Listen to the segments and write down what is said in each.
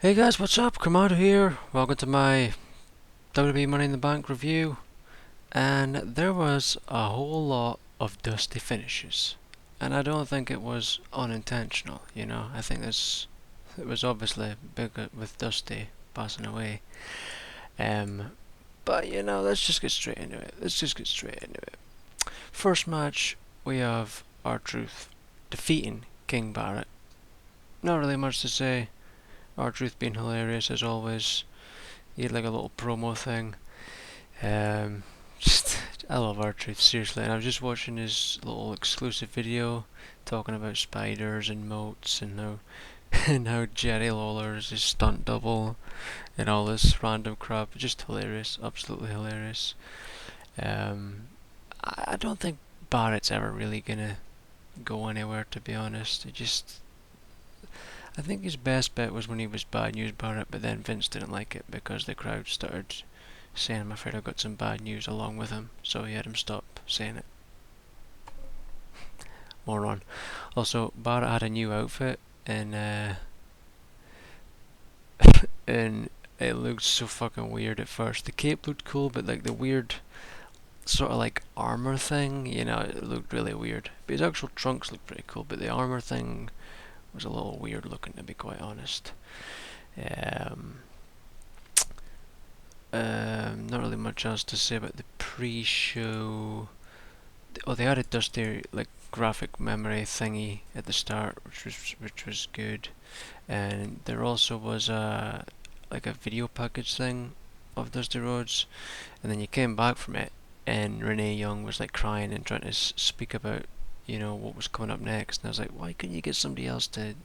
Hey guys, what's up? Kamado here. Welcome to my WWE Money in the Bank review. And there was a whole lot of dusty finishes. And I don't think it was unintentional, I think it was obviously big with Dusty passing away. Um, but let's just get straight into it. First match, we have R-Truth defeating King Barrett. Not really much to say. R-Truth being hilarious as always. He had like a little promo thing. Um, just I love R-Truth seriously, and I was just watching his little exclusive video talking about spiders and moats and how and how Jerry Lawler is his stunt double and all this random crap. Just hilarious, absolutely hilarious. I don't think Barrett's ever really gonna go anywhere, to be honest. I think his best bet was when he was Bad News Barrett, but then Vince didn't like it because the crowd started saying, I'm afraid I've got some bad news along with him, so he had him stop saying it. Moron. Also, Barrett had a new outfit, and and it looked so fucking weird at first. The cape looked cool, but like the weird sort of like armor thing, it looked really weird. But his actual trunks looked pretty cool, but the armor thing was a little weird looking, to be quite honest. Um, Not really much else to say about the pre-show. Oh, they had a Dusty like graphic memory thingy at the start, which was good, and there also was a like a video package thing of Dusty Rhodes, and then you came back from it, and Renee Young was like crying and trying to speak about what was coming up next, and I was like, why couldn't you get somebody else to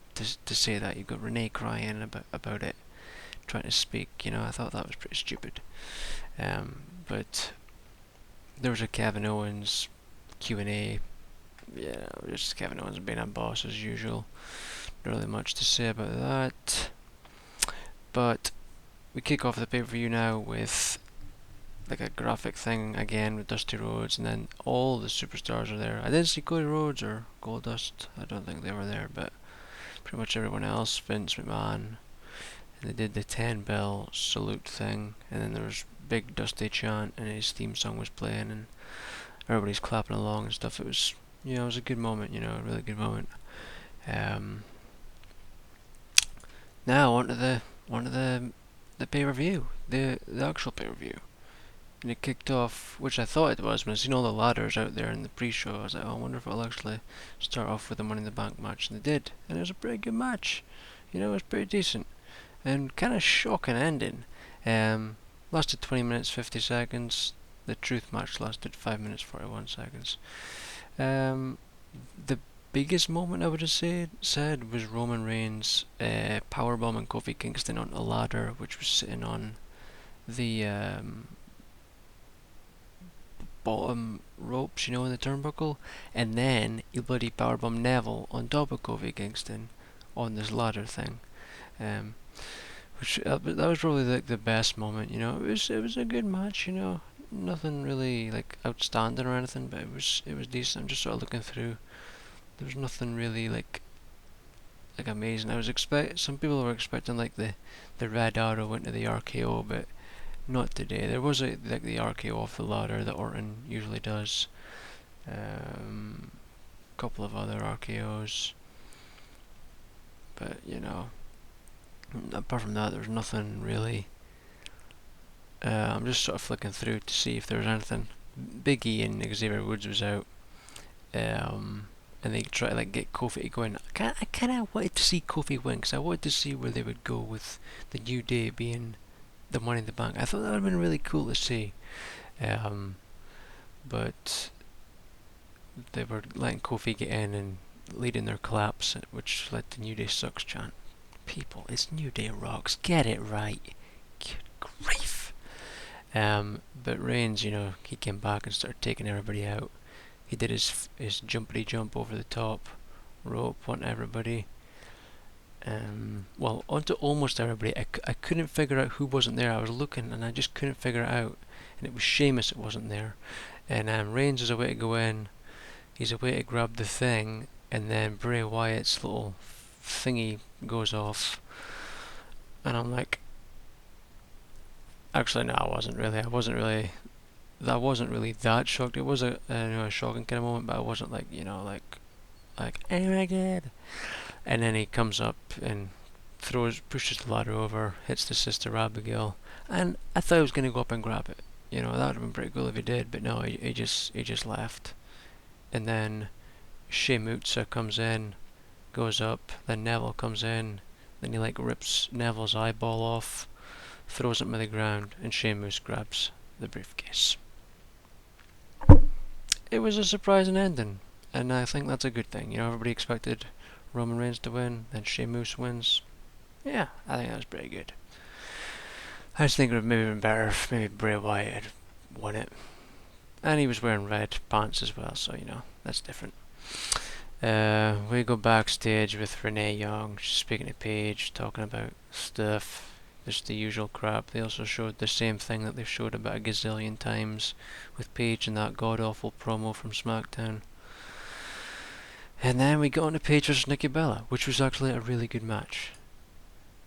say that? You got Renee crying about it, trying to speak. I thought that was pretty stupid. But there was a Kevin Owens Q&A. Yeah, just Kevin Owens being a boss as usual. Not really much to say about that. But we kick off the pay-per-view now with like a graphic thing again with Dusty Rhodes, and then all the superstars are there. I didn't see Cody Rhodes or Goldust. I don't think they were there, but pretty much everyone else. Vince McMahon. And they did the 10-bell salute thing, and then there was big Dusty chant, and his theme song was playing, and everybody's clapping along and stuff. It was, it was a good moment, a really good moment. Um, Now onto the pay-per-view, the actual pay-per-view, and it kicked off, which I thought it was when I seen all the ladders out there in the pre-show. I was like, oh, I wonder if it'll actually start off with the Money in the Bank match, and they did, and it was a pretty good match. It was pretty decent. And kind of shocking ending. Lasted 20 minutes 50 seconds. The Truth match lasted 5 minutes 41 seconds. The biggest moment I would have said was Roman Reigns powerbombing Kofi Kingston on a ladder, which was sitting on the bottom ropes, in the turnbuckle, and then he bloody powerbombed Neville on top of Kofi Kingston on this ladder thing. That was probably the best moment. It was a good match. Nothing really like outstanding or anything, but it was decent. I'm just sort of looking through. There was nothing really like amazing. Some people were expecting like the red arrow into the RKO, but not today. There was like the RKO off the ladder that Orton usually does. Couple of other RKOs, but apart from that, there's nothing really. I'm just sort of flicking through to see if there's anything. Big E and Xavier Woods was out, and they try to like get Kofi to go in. I kind of wanted to see Kofi win, because I wanted to see where they would go with the New Day being the Money in the Bank. I thought that would have been really cool to see, but they were letting Kofi get in and leading their collapse, which led to New Day sucks chant. People, it's New Day rocks. Get it right. Good grief. But Reigns, he came back and started taking everybody out. He did his jumpity jump over the top rope onto everybody. Well, onto almost everybody. I couldn't figure out who wasn't there. I was looking and I just couldn't figure it out. And it was Sheamus that wasn't there. And Reigns is a way to go in. He's a way to grab the thing, and then Bray Wyatt's little thingy goes off, And I'm like, actually, no, I wasn't really. I wasn't really that shocked. It was a shocking kind of moment, but I wasn't like, like, oh my god. And then he comes up and pushes the ladder over, hits the sister Abigail, and I thought he was going to go up and grab it. That would have been pretty cool if he did, but no, he just left. And then Sheamusa comes in, goes up, then Neville comes in, then he like rips Neville's eyeball off, throws it to the ground, and Sheamus grabs the briefcase. It was a surprising ending, and I think that's a good thing. Everybody expected Roman Reigns to win, then Sheamus wins. Yeah, I think that was pretty good. I just think it would have maybe been better if maybe Bray Wyatt had won it. And he was wearing red pants as well, so that's different. We go backstage with Renee Young, speaking to Paige, talking about stuff. Just the usual crap. They also showed the same thing that they've showed about a gazillion times with Paige and that god-awful promo from SmackDown. And then we got on to Paige vs Nikki Bella, which was actually a really good match.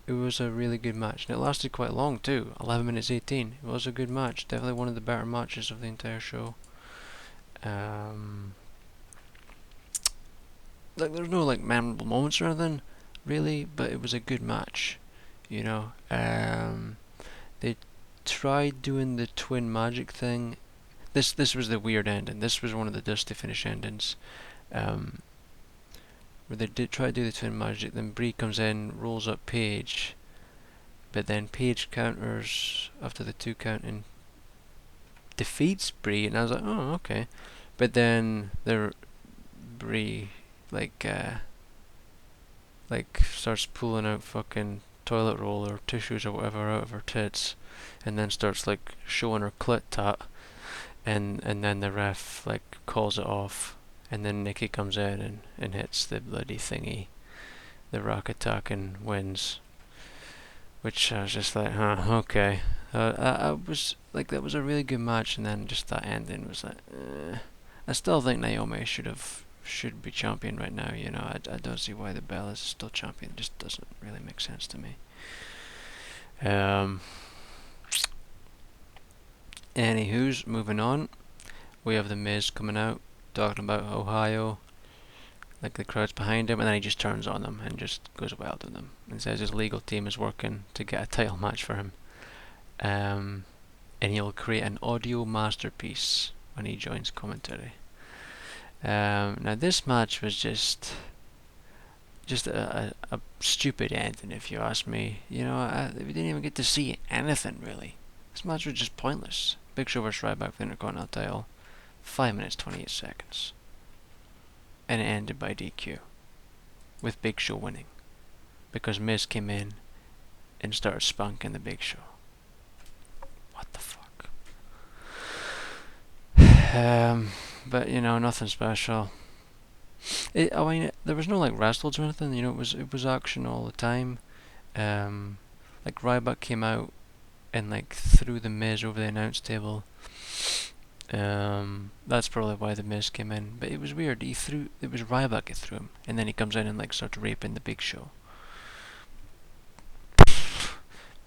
It was a really good match, and it lasted quite long too, 11 minutes 18. It was a good match, definitely one of the better matches of the entire show. There's no memorable moments or anything, really, but it was a good match. They tried doing the twin magic thing. This was the weird ending. This was one of the Dusty Finish endings. Where they did try to do the twin magic, then Brie comes in, rolls up Paige, but then Paige counters after the 2 count and defeats Brie, and I was like, oh, okay. But then Brie starts pulling out fucking toilet roll or tissues or whatever out of her tits, and then starts showing her clit tat, and then the ref calls it off. And then Nikki comes in and hits the bloody thingy, the Rock Attack, and wins. Which I was just like, huh, okay. I was like, that was a really good match, and then just that ending was like, I still think Naomi should be champion right now. I don't see why the Bellas is still champion. It just doesn't really make sense to me. Anywho's moving on. We have the Miz coming out, talking about Ohio, the crowd's behind him, and then he just turns on them and just goes wild on them and says his legal team is working to get a title match for him, and he'll create an audio masterpiece when he joins commentary. Now this match was just a stupid ending, if you ask me. We didn't even get to see anything really. This match was just pointless. Big Show vs Ryback for the Intercontinental title. 5 minutes 28 seconds. And it ended by DQ. With Big Show winning. Because Miz came in and started spunking the Big Show. What the fuck? But nothing special. There was no wrestles or anything. It was action all the time. Ryback came out and threw the Miz over the announce table. That's probably why the Miz came in. But it was weird. It was Ryback that threw him, and then he comes in and starts raping the Big Show.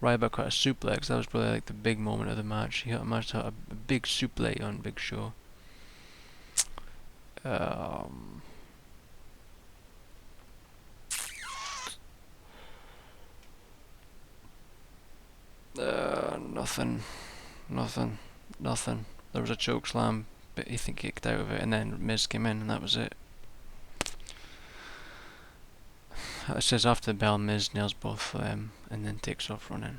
Ryback got a suplex. That was probably the big moment of the match. He managed to have a big suplex on Big Show. Nothing. There was a choke slam, but Ethan kicked out of it, and then Miz came in, and that was it. It says after the bell, Miz nails both of them, and then takes off running.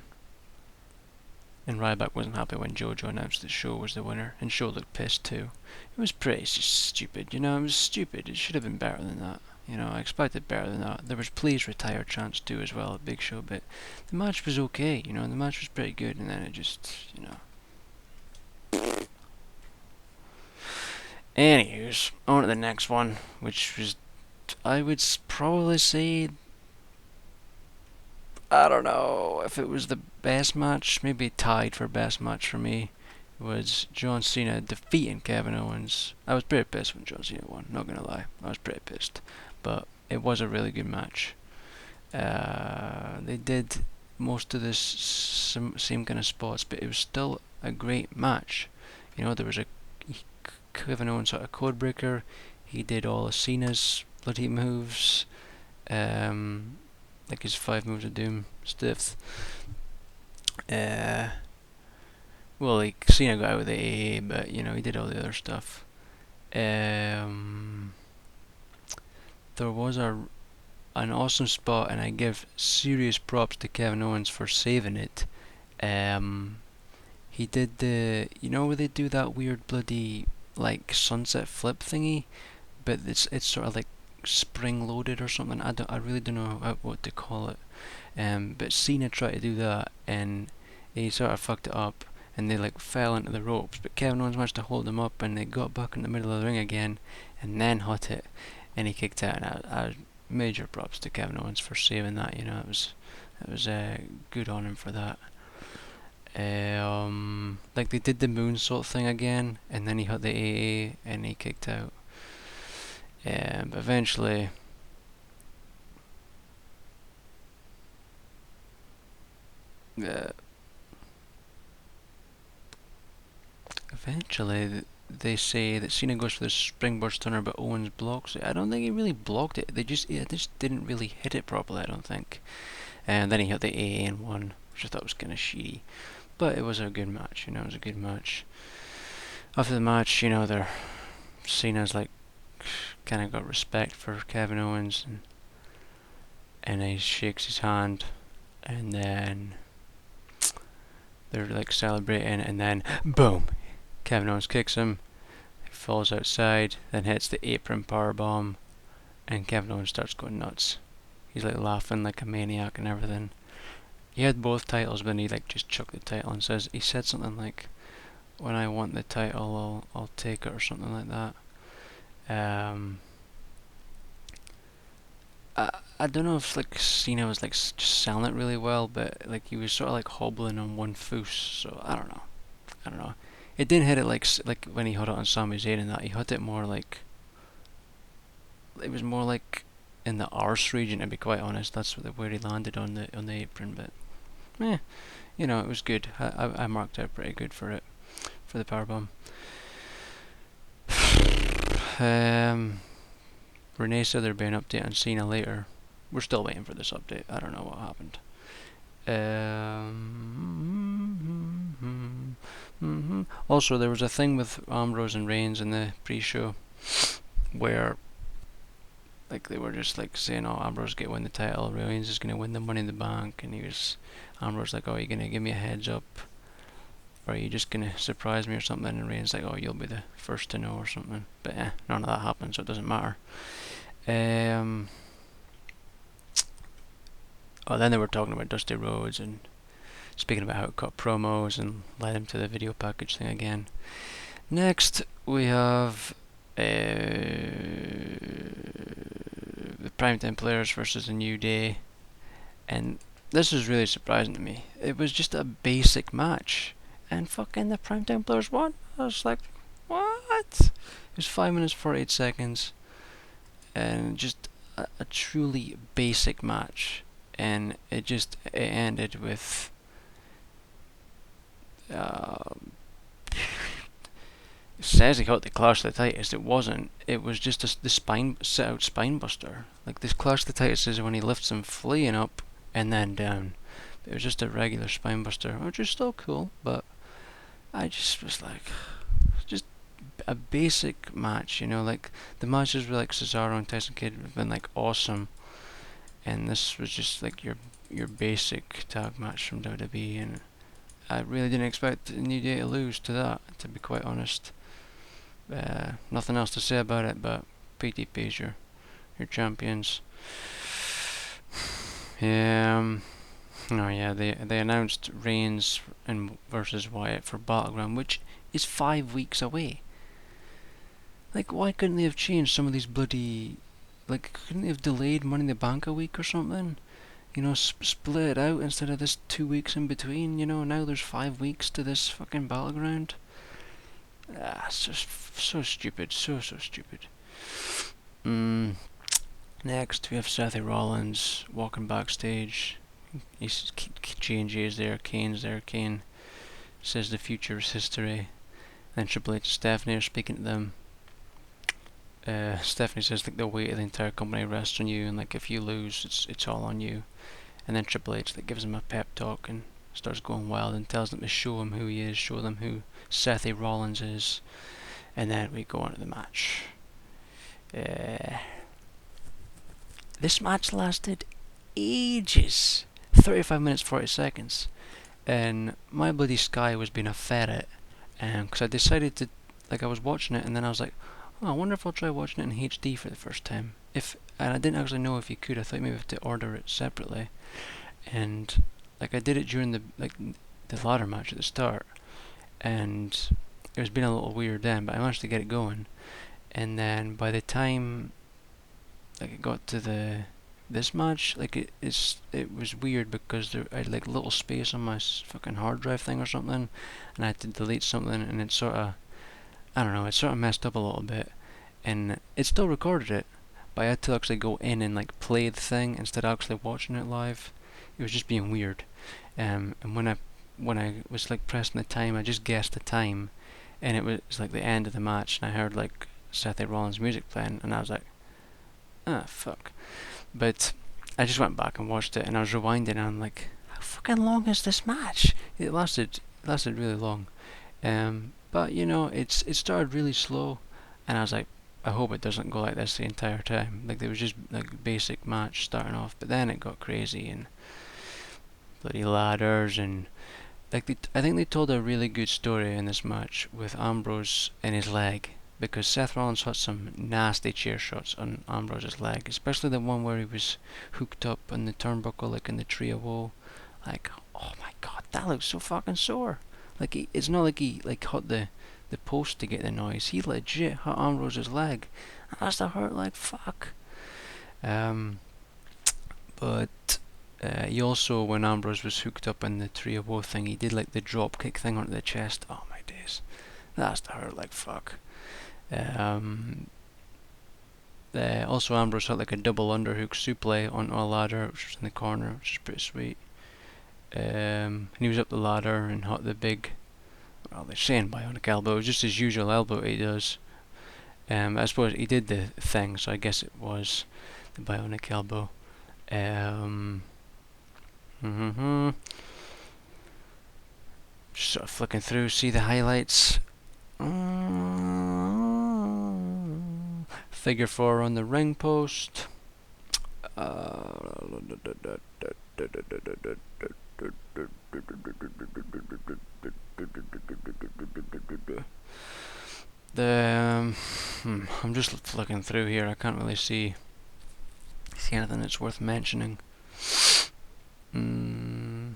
And Ryback wasn't happy when JoJo announced that Show was the winner, and Show looked pissed too. It was pretty stupid, it was stupid. It should have been better than that. I expected better than that. There was please retire chants too as well at Big Show, but the match was okay, the match was pretty good, and then it just, Anywho's, on to the next one, which was, I would probably say, I don't know if it was the best match, maybe tied for best match for me, was John Cena defeating Kevin Owens. I was pretty pissed when John Cena won, not gonna lie, I was pretty pissed, but it was a really good match. They did most of this same kind of spots, but it was still a great match. You know, there was a Kevin Owens sort of code breaker. He did all of Cena's bloody moves, like his 5 moves of doom stiffs. Uh, well, like Cena got out with the AA, but you know he did all the other stuff. Um, there was an awesome spot, and I give serious props to Kevin Owens for saving it. Um, he did you know where they do that weird bloody like sunset flip thingy, but it's sort of like spring loaded or something. I really don't know what to call it. But Cena tried to do that, and he sort of fucked it up, and they like fell into the ropes. But Kevin Owens managed to hold them up, and they got back in the middle of the ring again, and then hit it, and he kicked out. And I major props to Kevin Owens for saving that. You know, it was good on him for that. Like they did the moonsault thing again, and then he hit the AA, and he kicked out. But eventually, uh, they say that Cena goes for the springboard stunner, but Owens blocks it. I don't think he really blocked it. They just didn't really hit it properly. I don't think. And then he hit the AA and won, which I thought was kind of shitty. But it was a good match. You know, it was a good match. After the match, you know, Cena's like kind of got respect for Kevin Owens, and he shakes his hand, and then they're like celebrating, and then boom, Kevin Owens kicks him, he falls outside, then hits the apron powerbomb, and Kevin Owens starts going nuts. He's like laughing like a maniac and everything. He had both titles, but then he like just chucked the title and he said something like, "When I want the title, I'll take it," or something like that. I don't know if like Cena was like just selling it really well, but like he was sort of like hobbling on one foot, so I don't know. I don't know. It didn't hit it like when he hit it on Sami Zayn and that. He hit it more like it was more like in the arse region, to be quite honest. That's where he landed on the apron, but you know, it was good. I marked out pretty good for it, for the powerbomb. Renee said there'd be an update on Cena later. We're still waiting for this update. I don't know what happened. Also, there was a thing with Ambrose and Reigns in the pre-show where like they were just like saying, "Oh, Ambrose is gonna win the title, Reigns is gonna win the Money in the Bank," and Ambrose like, "Oh, are you gonna give me a heads up, or are you just gonna surprise me or something?" And Reigns like, "Oh, you'll be the first to know," or something. But none of that happened, so it doesn't matter. Then they were talking about Dusty Rhodes and speaking about how it cut promos and led him to the video package thing again. Next, we have the Primetime Players versus the New Day, and this was really surprising to me. It was just a basic match, and fucking the Primetime Players won. I was like, what? It was 5 minutes 48 seconds, and just a truly basic match, and it ended with it says he got the Clash of the Titans. It wasn't. It was just the sit out spine buster. Like this Clash of the Titans is when he lifts him fleeing up and then down. It was just a regular spine buster, which is still cool, but I just was like, just a basic match, you know, like the matches with like Cesaro and Tyson Kidd have been like awesome, and this was just like your basic tag match from WWE, and I really didn't expect New Day to lose to that, to be quite honest. Nothing else to say about it, but PTP's your champions. Oh yeah, they announced Reigns and versus Wyatt for Battleground, which is 5 weeks away. Like, why couldn't they have changed some of these bloody... Like, couldn't they have delayed Money in the Bank a week or something? You know, split it out instead of this 2 weeks in between, you know? Now there's 5 weeks to this fucking Battleground. It's just so stupid, so stupid. Next, we have Seth Rollins walking backstage. J&J's there, Kane's there. Kane says the future is history. Then Triple H and Stephanie are speaking to them. Stephanie says like the weight of the entire company rests on you, and like if you lose, it's all on you. And then Triple H like gives him a pep talk and starts going wild and tells them to show him who he is, show them who Seth Rollins is, and then we go on to the match. This match lasted ages, 35 minutes 40 seconds, and my bloody sky was being a ferret, because I decided to, like I was watching it and then I was like, oh, I wonder if I'll try watching it in HD for the first time. And I didn't actually know if you could. I thought maybe you have to order it separately, and like I did it during the ladder match at the start, and it was being a little weird then, but I managed to get it going. And then by the time like it got to this match, like it was weird because I had like little space on my fucking hard drive thing or something, and I had to delete something, and it sort of, I don't know, it sort of messed up a little bit, and it still recorded it, but I had to actually go in and like play the thing instead of actually watching it live. It was just being weird, and when I was like pressing the time, I just guessed the time, and it was like the end of the match, and I heard like Seth Rollins music playing, and I was like, ah, fuck. But I just went back and watched it, and I was rewinding, and I'm like, how fucking long is this match? It lasted really long. But you know, it started really slow, and I was like, I hope it doesn't go like this the entire time. Like there was just like basic match starting off, but then it got crazy and bloody ladders and like I think they told a really good story in this match with Ambrose and his leg, because Seth Rollins had some nasty chair shots on Ambrose's leg, especially the one where he was hooked up on the turnbuckle, like in the tree of woe. Like, oh my god, that looks so fucking sore. Like it's not like he like hit the post to get the noise. He legit hit Ambrose's leg. That must have hurt like fuck. But he also, when Ambrose was hooked up in the tree of woe thing, he did like the drop kick thing onto the chest. Oh my days, that must have hurt like fuck. Also Ambrose had like a double underhook suplex onto a ladder, which was in the corner, which is pretty sweet. And he was up the ladder and hit the big, well, they're saying bionic elbow. It was just his usual elbow he does. I suppose he did the thing, so I guess it was the bionic elbow. Just sort of flicking through, see the highlights. Figure 4 on the ring post. I'm just flicking through here. I can't really see anything that's worth mentioning. Don't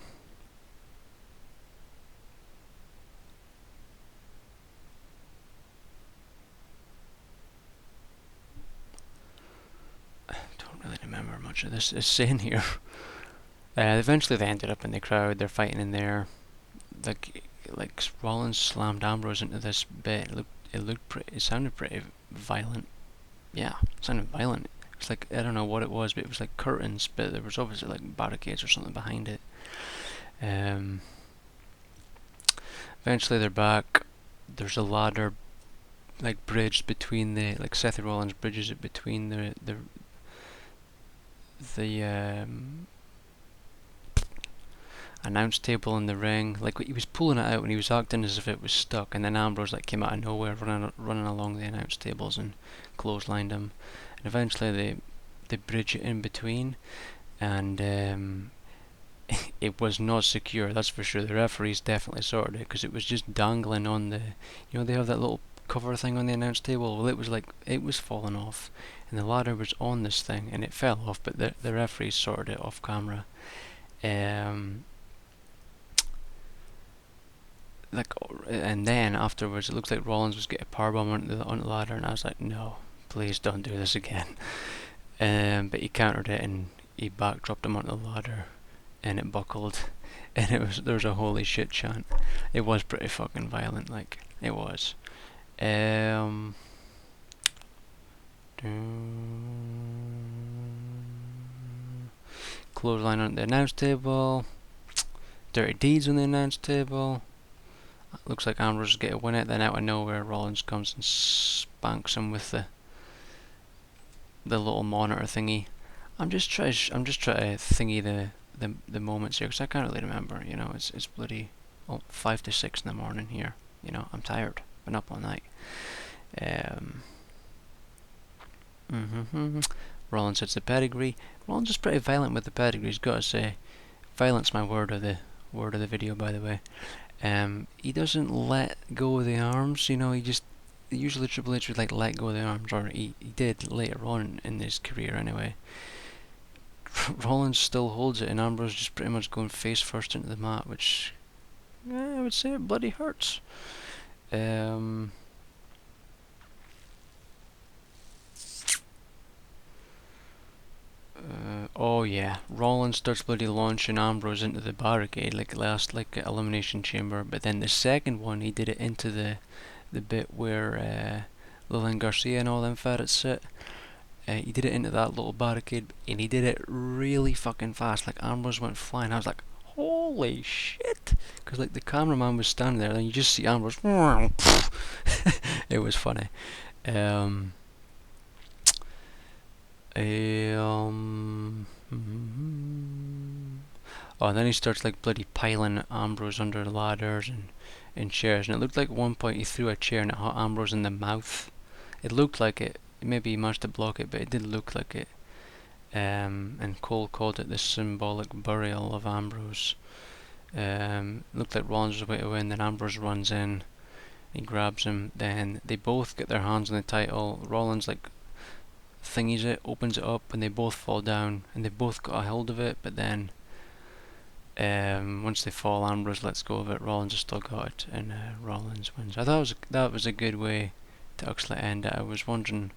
really remember much of this is saying here. Eventually they ended up in the crowd. They're fighting in there. Like Rollins slammed Ambrose into this bit. It sounded pretty violent. Yeah, it sounded violent. It's like, I don't know what it was, but it was like curtains, but there was obviously like barricades or something behind it. Eventually they're back. There's a ladder like bridged between the, like Seth Rollins bridges it between the announce table in the ring. Like he was pulling it out and he was acting as if it was stuck, and then Ambrose like came out of nowhere running along the announce tables and clotheslined him, and eventually they bridge it in between, and it was not secure, that's for sure. The referees definitely sorted it because it was just dangling on the, you know, they have that little cover thing on the announce table. Well, it was falling off, and the ladder was on this thing and it fell off, but the referees sorted it off camera. And then afterwards it looks like Rollins was getting a powerbomb on the ladder, and I was like, no, please don't do this again. But he countered it and he backdropped him onto the ladder, and it buckled, and there was a holy shit chant. It was pretty fucking violent, like it was. clothesline on the announce table. Dirty deeds on the announce table. Looks like Ambrose is going to win it. Then out of nowhere, Rollins comes and spanks him with the little monitor thingy. I'm just trying to thingy the moments here because I can't really remember. You know, it's bloody 5 to 6 in the morning here. You know, I'm tired. Been up all night. Rollins hits the pedigree. Rollins is pretty violent with the pedigree. He's got to say, violent's my word of the video, by the way. He doesn't let go of the arms. You know, usually Triple H would like let go of the arms, or he did later on in his career anyway. Rollins still holds it, and Ambrose just pretty much going face first into the mat, which I would say it bloody hurts. Oh yeah, Rollins starts bloody launching Ambrose into the barricade like Elimination Chamber, but then the second one he did it into the bit where Lillian Garcia and all them ferrets sit. He did it into that little barricade, and he did it really fucking fast. Like Ambrose went flying. I was like, holy shit! Because like the cameraman was standing there, and you just see Ambrose. It was funny. Oh, and then he starts like bloody piling Ambrose under ladders and chairs, and it looked like at one point he threw a chair and it hit Ambrose in the mouth. It looked like it. Maybe he managed to block it, but it did look like it. And Cole called it the symbolic burial of Ambrose. Looked like Rollins was about to win, then Ambrose runs in, he grabs him, then they both get their hands on the title. Rollins like thingies it, opens it up, and they both fall down, and they both got a hold of it, but then once they fall, Ambrose lets go of it, Rollins has still got it, and Rollins wins. I thought that was a good way to actually end it. I was wondering,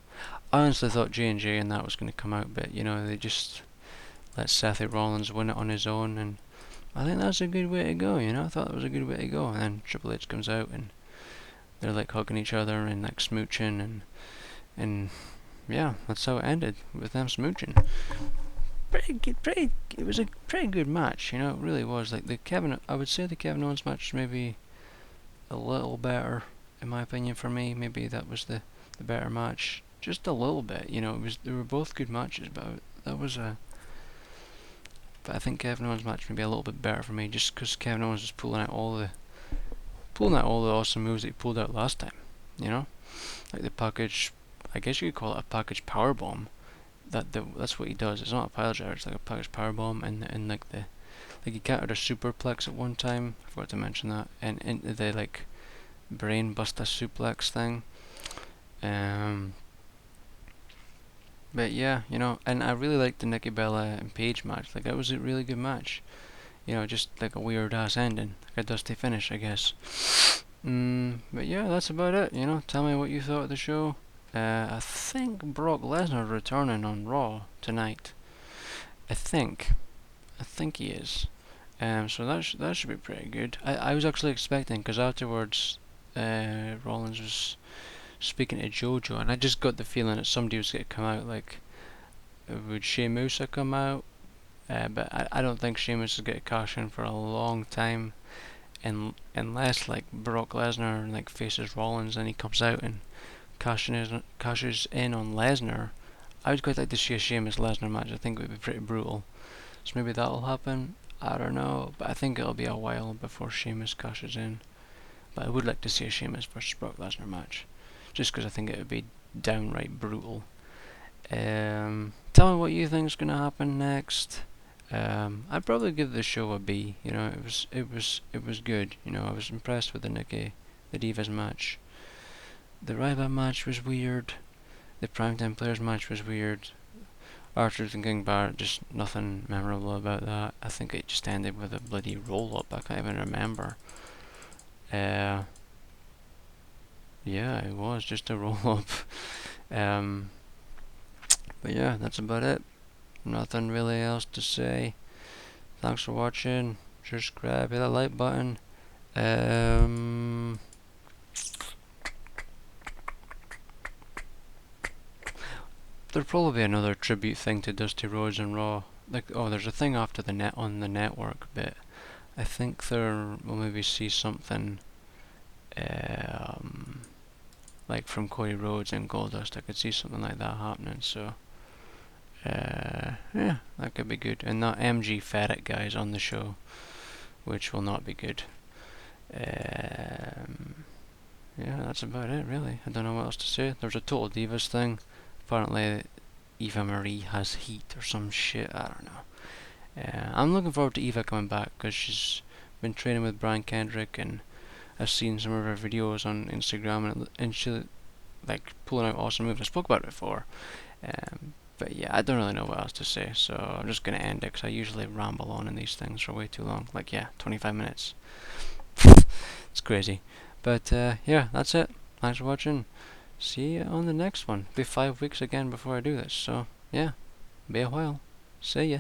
I honestly thought J&J and that was going to come out, but you know, they just let Seth Rollins win it on his own, and I think that's a good way to go, you know. I thought that was a good way to go, and then Triple H comes out, and they're like hugging each other and like smooching, and yeah, that's how it ended, with them smooching. It was a pretty good match, you know. It really was. Like I would say the Kevin Owens match was maybe a little better, in my opinion. For me, maybe that was the better match, just a little bit. You know, they were both good matches, but but I think Kevin Owens' match may be a little bit better for me, just because Kevin Owens was pulling out all the awesome moves that he pulled out last time. You know, like the package. I guess you could call it a package powerbomb. That's what he does. It's not a pile driver. It's like a package powerbomb, and like he countered a superplex at one time. I forgot to mention that, and into the like brain buster suplex thing. But yeah, you know, and I really liked the Nikki Bella and Paige match. Like that was a really good match. You know, just like a weird ass ending, like a dusty finish, I guess. But yeah, that's about it. You know, tell me what you thought of the show. I think Brock Lesnar returning on Raw tonight. I think he is. So that should be pretty good. I was actually expecting, because afterwards, Rollins was speaking to JoJo, and I just got the feeling that somebody was going to come out. Like, would Sheamus come out? But I don't think Sheamus is going to cash in for a long time, and unless like Brock Lesnar like faces Rollins and he comes out and cashes in on Lesnar. I would quite like to see a Sheamus Lesnar match. I think it would be pretty brutal. So maybe that'll happen. I don't know, but I think it'll be a while before Sheamus cashes in. But I would like to see a Sheamus versus Brock Lesnar match, just because I think it would be downright brutal. Tell me what you think is going to happen next. I'd probably give the show a B. You know, it was good. You know, I was impressed with the Divas match. The Ryback match was weird. The Primetime Players match was weird. R-Truth and King Barrett, just nothing memorable about that. I think it just ended with a bloody roll-up. I can't even remember. Yeah, it was just a roll-up. But yeah, that's about it. Nothing really else to say. Thanks for watching. Subscribe, hit that like button. There'll probably be another tribute thing to Dusty Rhodes and Raw. like, oh, there's a thing after the net on the network, but I think there we'll maybe see something um, like from Cody Rhodes and Goldust. I could see something like that happening. So yeah, that could be good. And that MG Ferret guy is on the show, which will not be good. Yeah, that's about it, really. I don't know what else to say. There's a Total Divas thing. Apparently, Eva Marie has heat or some shit. I don't know. I'm looking forward to Eva coming back because she's been training with Brian Kendrick, and I've seen some of her videos on Instagram, and she like pulling out awesome moves. I spoke about it before. But yeah, I don't really know what else to say, so I'm just gonna end it because I usually ramble on in these things for way too long. Like, yeah, 25 minutes. It's crazy. But yeah, that's it. Thanks for watching. See you on the next one. It'll be 5 weeks again before I do this, so yeah, be a while. See ya.